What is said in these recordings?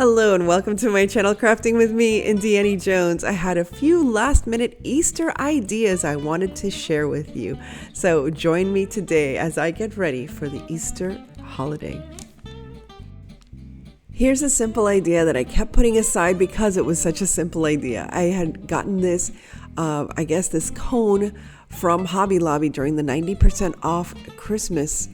Hello and welcome to my channel Crafting with me, Indiana Jones. I had a few last minute Easter ideas I wanted to share with you. So join me today as I get ready for the Easter holiday. Here's a simple idea that I kept putting aside because it was such a simple idea. I had gotten this, this cone from Hobby Lobby during the 90% off Christmas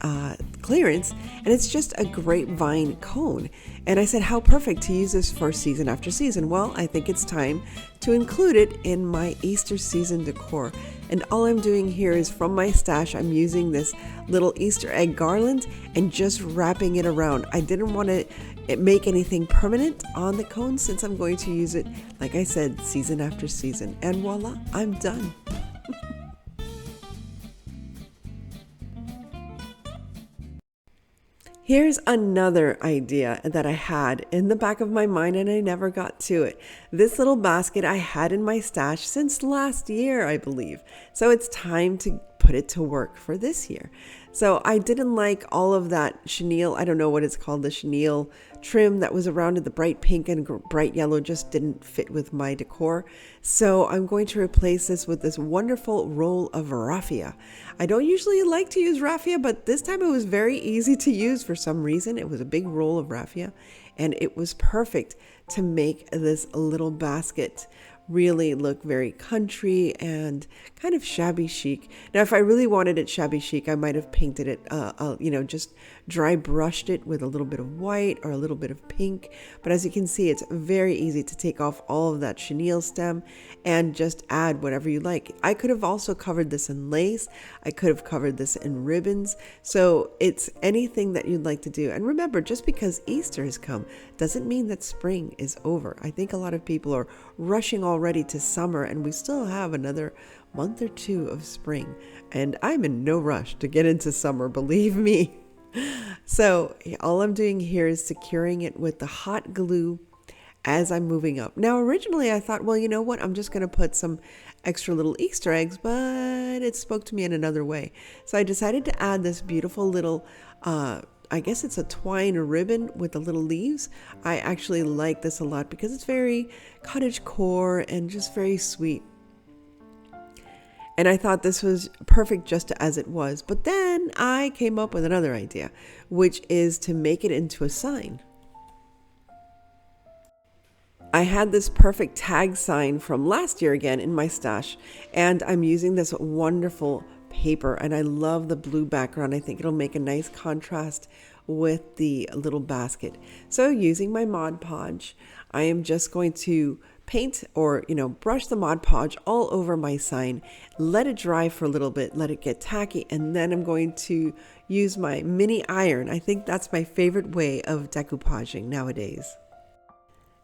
clearance, and it's just a grapevine cone. And I said, how perfect to use this for season after season. Well, I think it's time to include it in my Easter season decor. And all I'm doing here is from my stash, I'm using this little Easter egg garland and just wrapping it around. I didn't want to make anything permanent on the cone since I'm going to use it, like I said, season after season. And voila, I'm done. Here's another idea that I had in the back of my mind and I never got to it. This little basket I had in my stash since last year, I believe. So it's time to put it to work for this year. So I didn't like all of that chenille, I don't know what it's called, the chenille trim that was around it. The bright pink and bright yellow just didn't fit with my decor. So I'm going to replace this with this wonderful roll of raffia. I don't usually like to use raffia, but this time it was very easy to use for some reason. It was a big roll of raffia and it was perfect to make this little basket really look very country and kind of shabby chic. Now, if I really wanted it shabby chic, I might have painted it, just dry brushed it with a little bit of white or a little bit of pink. But as you can see, it's very easy to take off all of that chenille stem and just add whatever you like. I could have also covered this in lace. I could have covered this in ribbons. So it's anything that you'd like to do. And remember, just because Easter has come doesn't mean that spring is over. I think a lot of people are rushing already to summer and we still have another month or two of spring. And I'm in no rush to get into summer, believe me. So all I'm doing here is securing it with the hot glue as I'm moving up. Now, originally I thought, well, you know what? I'm just going to put some extra little Easter eggs, but it spoke to me in another way. So I decided to add this beautiful little, I guess it's a twine ribbon with the little leaves. I actually like this a lot because it's very cottagecore and just very sweet. And I thought this was perfect just as it was. But then I came up with another idea, which is to make it into a sign. I had this perfect tag sign from last year again in my stash, and I'm using this wonderful paper, and I love the blue background. I think it'll make a nice contrast with the little basket. So using my Mod Podge, I am just going to paint or brush the Mod Podge all over my sign, let it dry for a little bit, let it get tacky, and then I'm going to use my mini iron. I think that's my favorite way of decoupaging nowadays.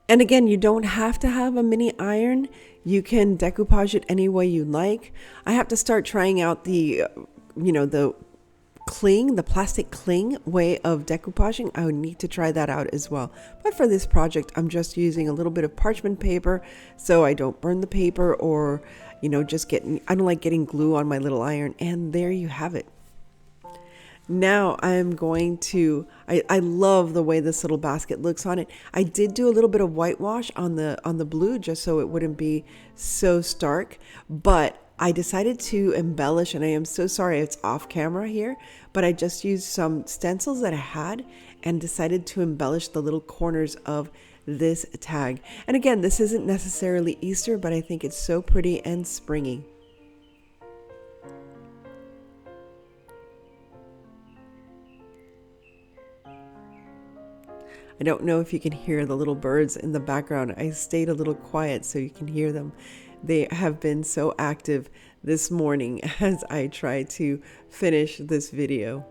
And again, you don't have to have a mini iron. You can decoupage it any way you like. I have to start trying out the cling, the plastic cling way of decoupaging. I would need to try that out as well. But for this project, I'm just using a little bit of parchment paper so I don't burn the paper or, I don't like getting glue on my little iron. And there you have it. Now I'm going to, I love the way this little basket looks on it. I did do a little bit of whitewash on the blue just so it wouldn't be so stark, but I decided to embellish, and I am so sorry it's off camera here, but I just used some stencils that I had and decided to embellish the little corners of this tag. And again, this isn't necessarily Easter, but I think it's so pretty and springy. I don't know if you can hear the little birds in the background. I stayed a little quiet so you can hear them. They have been so active this morning as I try to finish this video.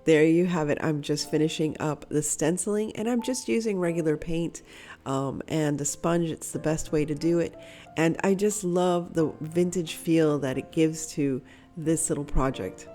There you have it. I'm just finishing up the stenciling and I'm just using regular paint and a sponge. It's the best way to do it. And I just love the vintage feel that it gives to this little project.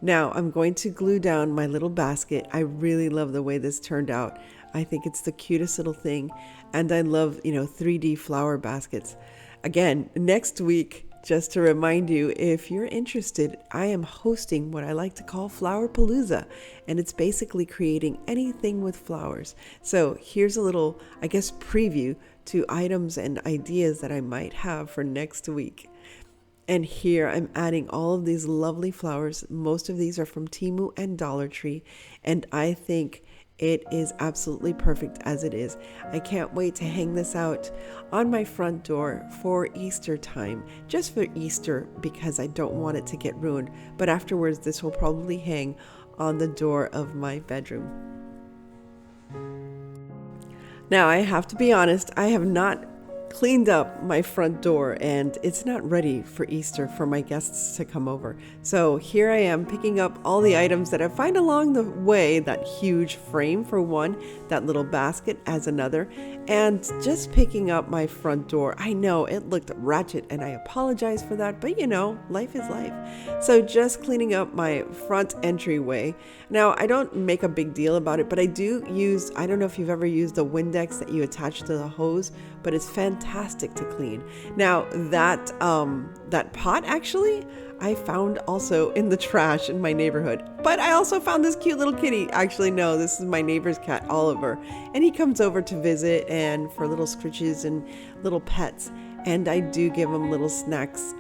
Now I'm going to glue down my little basket. I really love the way this turned out. I think it's the cutest little thing. And I love, 3D flower baskets. Again, next week, Just to remind you, if you're interested, I am hosting what I like to call Flower Palooza, and it's basically creating anything with flowers. So here's a little, I guess, preview to items and ideas that I might have for next week. And here I'm adding all of these lovely flowers. Most of these are from Temu and Dollar Tree, and I think it is absolutely perfect as it is. I can't wait to hang this out on my front door for Easter time, just for Easter, because I don't want it to get ruined. But afterwards, this will probably hang on the door of my bedroom. Now, I have to be honest, I have not cleaned up my front door, and it's not ready for Easter for my guests to come over. So here I am picking up all the items that I find along the way, that huge frame for one, that little basket as another, and just picking up my front door. I know it looked ratchet and I apologize for that, but life is life. So just cleaning up my front entryway. Now, I don't make a big deal about it, but I do use, I don't know if you've ever used the Windex that you attach to the hose, but it's fantastic to clean. Now, that pot actually I found also in the trash in my neighborhood, but I also found this cute little kitty. Actually, no, this is my neighbor's cat, Oliver, and he comes over to visit and for little scritches and little pets, and I do give him little snacks.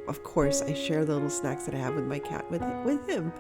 Of course, I share the little snacks that I have with my cat with him.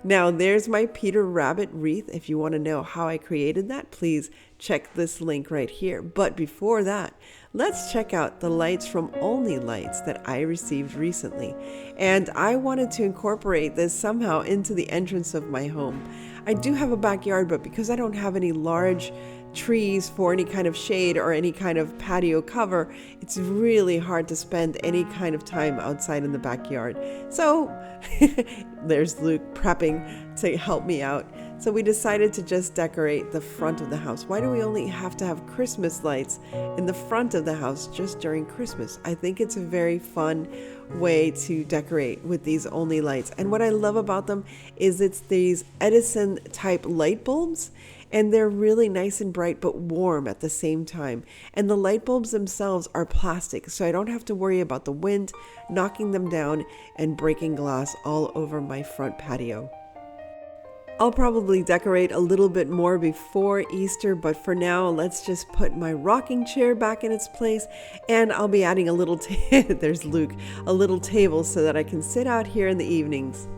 Now, there's my Peter Rabbit wreath. If you want to know how I created that, please check this link right here. But before that, let's check out the lights from Ollny Lights that I received recently. And I wanted to incorporate this somehow into the entrance of my home. I do have a backyard, but because I don't have any large trees for any kind of shade or any kind of patio cover, it's really hard to spend any kind of time outside in the backyard. So there's Luke prepping to help me out. So we decided to just decorate the front of the house. Why do we only have to have Christmas lights in the front of the house just during Christmas? I think it's a very fun way to decorate with these Ollny lights. And what I love about them is it's these Edison type light bulbs, and they're really nice and bright but warm at the same time. And the light bulbs themselves are plastic, so I don't have to worry about the wind knocking them down and breaking glass all over my front patio. I'll probably decorate a little bit more before Easter, but for now, let's just put my rocking chair back in its place, and I'll be adding a little, there's Luke, a little table so that I can sit out here in the evenings.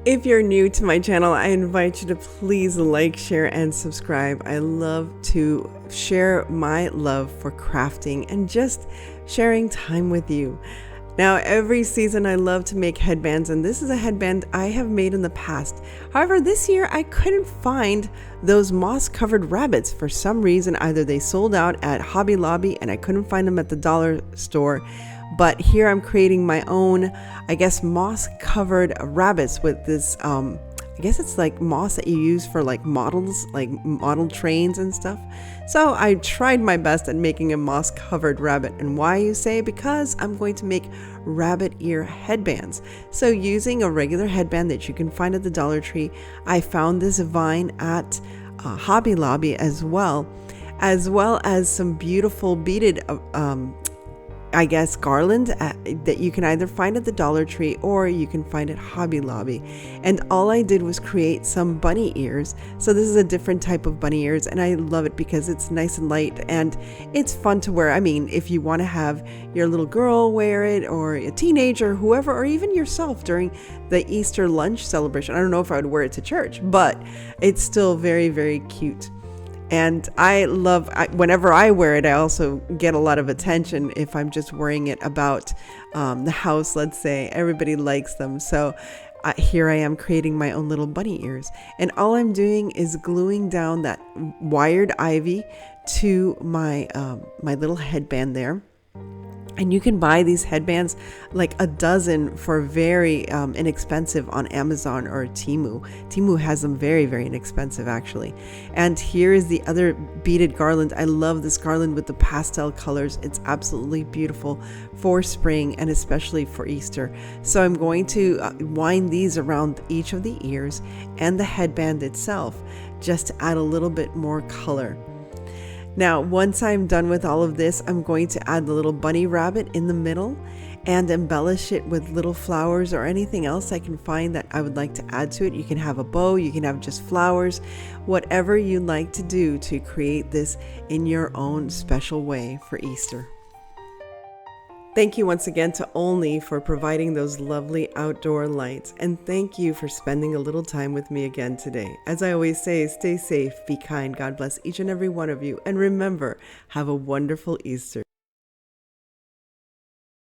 If you're new to my channel, I invite you to please like, share, and subscribe. I love to share my love for crafting and just sharing time with you. Now, every season I love to make headbands, and this is a headband I have made in the past. However, this year I couldn't find those moss-covered rabbits. For some reason, either they sold out at Hobby Lobby and I couldn't find them at the dollar store. But here I'm creating my own, I guess, moss-covered rabbits with this, I guess it's like moss that you use for like models, like model trains and stuff. So I tried my best at making a moss-covered rabbit. And why, you say? Because I'm going to make rabbit ear headbands. So using a regular headband that you can find at the Dollar Tree, I found this vine at Hobby Lobby as well as some beautiful beaded I guess garland that you can either find at the Dollar Tree or you can find at Hobby Lobby. And all I did was create some bunny ears. So this is a different type of bunny ears, and I love it because it's nice and light and it's fun to wear. I mean, if you want to have your little girl wear it, or a teenager, whoever, or even yourself during the Easter lunch celebration. I don't know if I would wear it to church, but it's still very, very cute. And I love, whenever I wear it, I also get a lot of attention if I'm just wearing it about the house, let's say. Everybody likes them. So here I am creating my own little bunny ears. And all I'm doing is gluing down that wired ivy to my, my little headband there. And you can buy these headbands, like a dozen, for very inexpensive on Amazon or Temu. Temu has them very, very inexpensive, actually. And here is the other beaded garland. I love this garland with the pastel colors. It's absolutely beautiful for spring and especially for Easter. So I'm going to wind these around each of the ears and the headband itself, just to add a little bit more color. Now, once I'm done with all of this, I'm going to add the little bunny rabbit in the middle and embellish it with little flowers or anything else I can find that I would like to add to it. You can have a bow, you can have just flowers, whatever you like to do to create this in your own special way for Easter. Thank you once again to Ollny for providing those lovely outdoor lights, and thank you for spending a little time with me again today. As I always say, stay safe, be kind, God bless each and every one of you, and remember, have a wonderful Easter.